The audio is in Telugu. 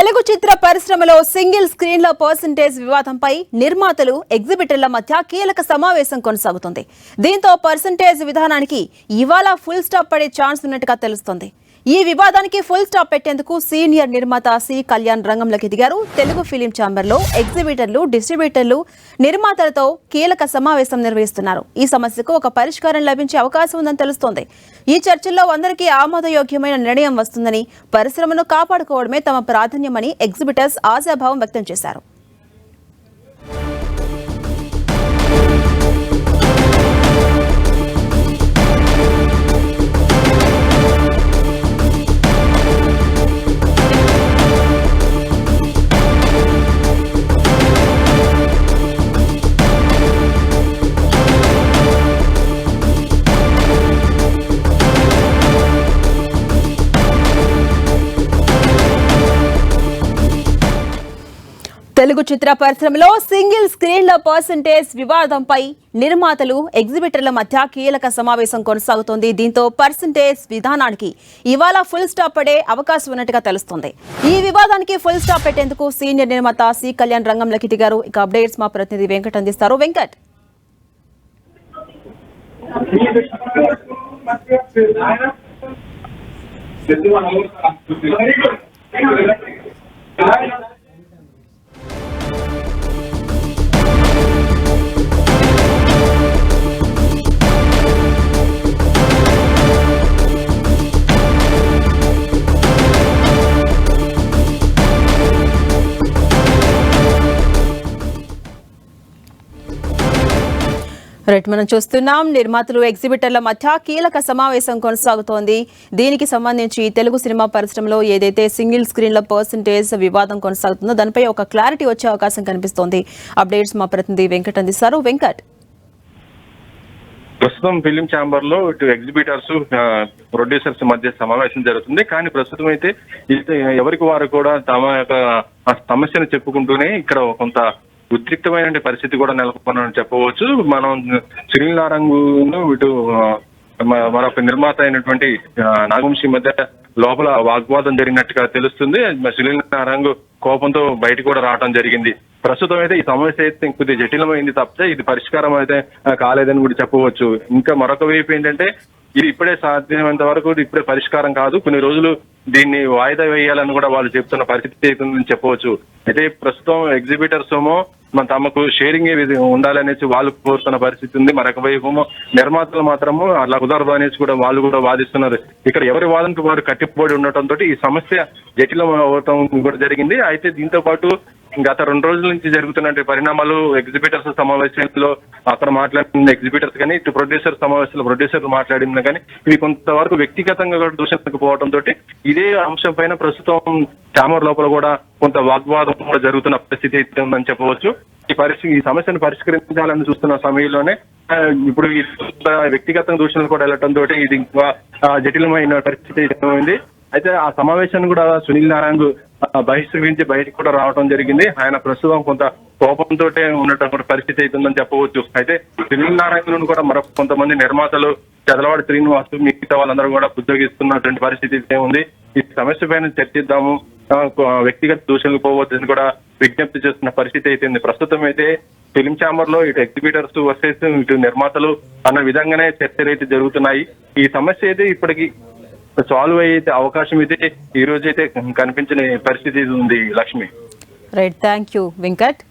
తెలుగు చిత్ర పరిశ్రమలో సింగిల్ స్క్రీన్ల పర్సెంటేజ్ వివాదంపై నిర్మాతలు ఎగ్జిబిటర్ల మధ్య కీలక సమావేశం కొనసాగుతుంది. దీంతో పర్సెంటేజ్ విధానానికి ఇవాళ ఫుల్ స్టాప్ పడే ఛాన్స్ ఉన్నట్టుగా తెలుస్తోంది. ఈ వివాదానికి ఫుల్ స్టాప్ పెట్టేందుకు సీనియర్ నిర్మాత సి కళ్యాణ్ రంగంలోకి దిగారు. తెలుగు ఫిలిం ఛాంబర్లో ఎగ్జిబిటర్లు, డిస్ట్రిబ్యూటర్లు, నిర్మాతలతో కీలక సమావేశం నిర్వహిస్తున్నారు. ఈ సమస్యకు ఒక పరిష్కారం లభించే అవకాశం ఉందని తెలుస్తోంది. ఈ చర్చల్లో అందరికీ ఆమోదయోగ్యమైన నిర్ణయం వస్తుందని, పరిశ్రమను కాపాడుకోవడమే తమ ప్రాధాన్యమని ఎగ్జిబిటర్స్ ఆశాభావం వ్యక్తం చేశారు. తెలుగు చిత్ర పరిశ్రమలో సింగిల్ స్క్రీన్ల పర్సెంటేజ్ వివాదంపై నిర్మాతలు, ఎగ్జిబిటర్ల మధ్య కీలక సమావేశం కొనసాగుతోంది. దీంతో పర్సెంటేజ్ విధానానికి ఇవాళ ఫుల్ స్టాప్ పడే అవకాశం ఉన్నట్టుగా తెలుస్తోంది. ఈ వివాదానికి ఫుల్ స్టాప్ పెట్టేందుకు సీనియర్ నిర్మాత సి కళ్యాణ్ రంగంలోకి దిగారు. ఇక అప్డేట్స్ మా ప్రతినిధి వెంకట్ అందిస్తారు. వెంకట్, మనం చూస్తున్నాం నిర్మాతలు, ఎగ్జిబిటర్ల మధ్య కీలక సమావేశం కొనసాగుతోంది. దీనికి సంబంధించి తెలుగు సినిమా పరిశ్రమలో ఏదైతే సింగిల్ స్క్రీన్ల పర్సెంటేజ్ వివాదం కొనసాగుతుందో దానిపై ఒక క్లారిటీ వచ్చే అవకాశం కనిపిస్తోంది. అప్డేట్స్ మా ప్రతినిధి వెంకట్ అందిస్తారు. వెంకట్, ప్రస్తుతం ఫిలిం ఛాంబర్ లో ఇటు ఎగ్జిబిటర్స్, ప్రొడ్యూసర్స్ మధ్య సమావేశం జరుగుతుంది. కానీ ప్రస్తుతం అయితే ఎవరికి వారు కూడా తమ యొక్క సమస్యను చెప్పుకుంటూనే ఇక్కడ కొంత ఉద్రిక్తమైన పరిస్థితి కూడా నెలకొన్నారని చెప్పవచ్చు. మనం సునీల్ నారంగును ఇటు మరొక నిర్మాత అయినటువంటి నాగవంశీ మధ్య లోపల వాగ్వాదం జరిగినట్టుగా తెలుస్తుంది. సునీల్ నారంగు కోపంతో బయట కూడా రావడం జరిగింది. ప్రస్తుతం అయితే ఈ సమస్య అయితే కొద్దిగా జటిలమైంది తప్పితే ఇది పరిష్కారం అయితే కాలేదని కూడా చెప్పవచ్చు. ఇంకా మరొక వైపు ఏంటంటే ఇది ఇప్పుడే సాధ్యమైనంత వరకు ఇప్పుడే పరిష్కారం కాదు, కొన్ని రోజులు దీన్ని వాయిదా వేయాలని కూడా వాళ్ళు చెప్తున్న పరిస్థితి అవుతుందని చెప్పవచ్చు. అయితే ప్రస్తుతం ఎగ్జిబిటర్స్ ఏమో తమకు షేరింగ్ ఉండాలనేసి వాళ్ళు కోరుతున్న పరిస్థితి ఉంది. మరొక వైపు నిర్మాతలు మాత్రము అలా కుదరదు అనేసి కూడా వాళ్ళు కూడా వాదిస్తున్నారు. ఇక్కడ ఎవరి వాదనకు వారు కట్టిపోయి ఉండటంతో ఈ సమస్య జటిలం అవటం కూడా జరిగింది. అయితే దీంతో పాటు గత 2 రోజుల నుంచి జరుగుతున్న పరిణామాలు ఎగ్జిబిటర్స్ సమావేశంలో అక్కడ మాట్లాడిన ఎగ్జిబిటర్స్ కానీ ఇటు ప్రొడ్యూసర్ సమావేశంలో ప్రొడ్యూసర్లు మాట్లాడినా కానీ ఇవి కొంతవరకు వ్యక్తిగతంగా కూడా దూషణకు పోవడంతో ఇదే అంశం పైన ప్రస్తుతం ఛాంబర్ లోపల కూడా కొంత వాగ్వాదం కూడా జరుగుతున్న పరిస్థితి అయితే ఉందని చెప్పవచ్చు. ఈ సమస్యను పరిష్కరించాలని చూస్తున్న సమయంలోనే ఇప్పుడు ఈ వ్యక్తిగతంగా దూషణలు కూడా వెళ్ళటంతో ఇది ఇంకా జటిలమైన పరిస్థితి అయితే. అయితే ఆ సమావేశాన్ని కూడా సునీల్ నారాయణ్ బహిష్కరించి బయటకు కూడా రావడం జరిగింది. ఆయన ప్రస్తుతం కొంత కోపంతో ఉన్నటువంటి పరిస్థితి అవుతుందని చెప్పవచ్చు. అయితే సునీల్ నారాయణ్ కూడా మరొక కొంతమంది నిర్మాతలు, చదలవాడి శ్రీనివాసు, మిగతా వాళ్ళందరూ కూడా ఉద్యోగిస్తున్నటువంటి పరిస్థితి ఉంది. ఈ సమస్య పైన చర్చిద్దాము, వ్యక్తిగత దూషణలు పోవద్దని కూడా విజ్ఞప్తి చేస్తున్న పరిస్థితి అయితే ప్రస్తుతం అయితే ఫిలిం ఛాంబర్ లో ఇటు ఎగ్జిబిటర్స్ వర్సెస్ ఇటు నిర్మాతలు అన్న విధంగానే చర్చలు అయితే జరుగుతున్నాయి. ఈ సమస్య అయితే ఇప్పటికి సాల్వ్ అయితే అవకాశం అయితే ఈ రోజు అయితే కనిపించిన పరిస్థితి ఉంది. Lakshmi, right, thank you Venkat.